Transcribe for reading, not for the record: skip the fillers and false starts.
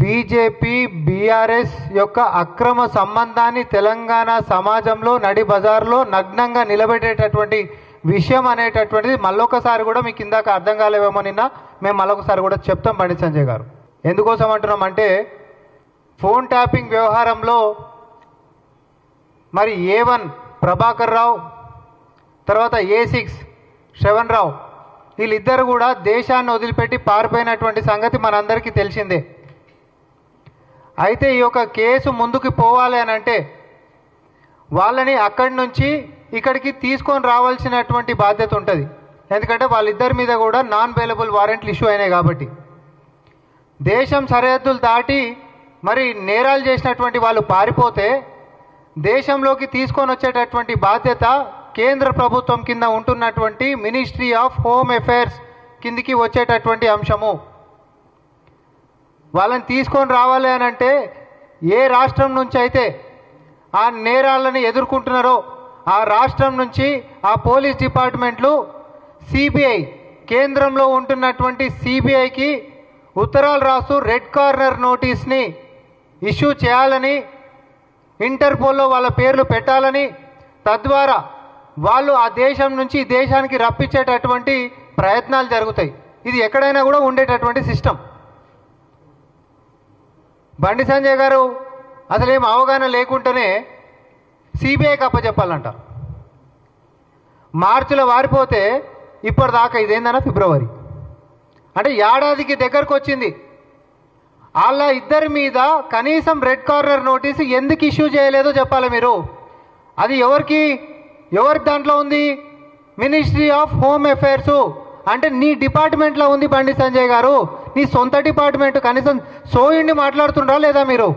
BJP BRS యొక్క అక్రమ సంబంధాన్ని తెలంగాణ సమాజంలో నడి బజార్లో నగ్నంగా నిలబెట్టేటటువంటి విషయం అనేటటువంటిది మళ్ళొకసారి కూడా మీకు ఇందాక అర్థం కాలేవేమో నిన్న మేము మళ్ళొకసారి కూడా చెప్తాం బండి సంజయ్ గారు. ఎందుకోసం అంటున్నామంటే ఫోన్ ట్యాపింగ్ వ్యవహారంలో మరి A1 ప్రభాకర్ రావు, తర్వాత A6 శ్రవణ్ రావు, వీళ్ళిద్దరు కూడా దేశాన్ని వదిలిపెట్టి పారిపోయినటువంటి సంగతి మనందరికీ తెలిసిందే. అయితే ఈ యొక్క కేసు ముందుకు పోవాలి అని అంటే వాళ్ళని అక్కడి నుంచి ఇక్కడికి తీసుకొని రావాల్సినటువంటి బాధ్యత ఉంటుంది. ఎందుకంటే వాళ్ళిద్దరి మీద కూడా నాన్ బెయిలబుల్ వారెంట్లు ఇష్యూ అయినాయి కాబట్టి దేశం సరిహద్దులు దాటి మరి నేరాలు చేసినటువంటి వాళ్ళు పారిపోతే దేశంలోకి తీసుకొని వచ్చేటటువంటి బాధ్యత కేంద్ర ప్రభుత్వం కింద ఉంటున్నటువంటి మినిస్ట్రీ ఆఫ్ హోమ్ అఫైర్స్ కిందికి వచ్చేటటువంటి అంశము. వాళ్ళని తీసుకొని రావాలి అని అంటే ఏ రాష్ట్రం నుంచి అయితే ఆ నేరాలను ఎదుర్కొంటున్నారో ఆ రాష్ట్రం నుంచి ఆ పోలీస్ డిపార్ట్మెంట్లు సిబిఐ కేంద్రంలో ఉంటున్నటువంటి సిబిఐకి ఉత్తరాలు రాస్తూ రెడ్ కార్నర్ నోటీస్ని ఇష్యూ చేయాలని, ఇంటర్పోల్లో వాళ్ళ పేర్లు పెట్టాలని, తద్వారా వాళ్ళు ఆ దేశం నుంచి ఈ దేశానికి రప్పించేటటువంటి ప్రయత్నాలు జరుగుతాయి. ఇది ఎక్కడైనా కూడా ఉండేటటువంటి సిస్టమ్. బండి సంజయ్ గారు అసలేం అవగాహన లేకుండానే సిబిఐకి అప్పచెప్పాలంట. మార్చిలో వారిపోతే ఇప్పటిదాకా ఇదేందన్నా ఫిబ్రవరి అంటే ఏడాదికి దగ్గరకు వచ్చింది. వాళ్ళ ఇద్దరి మీద కనీసం రెడ్ కార్నర్ నోటీసు ఎందుకు ఇష్యూ చేయలేదో చెప్పాలి మీరు. అది ఎవరి దాంట్లో ఉంది? మినిస్ట్రీ ఆఫ్ హోమ్ అఫైర్స్ అంటే నీ డిపార్ట్మెంట్లో ఉంది బండి సంజయ్ గారు. నీ సొంత డిపార్ట్మెంట్ కనీసం సోయిండి మాట్లాడుతుండ్రా లేదా మీరు?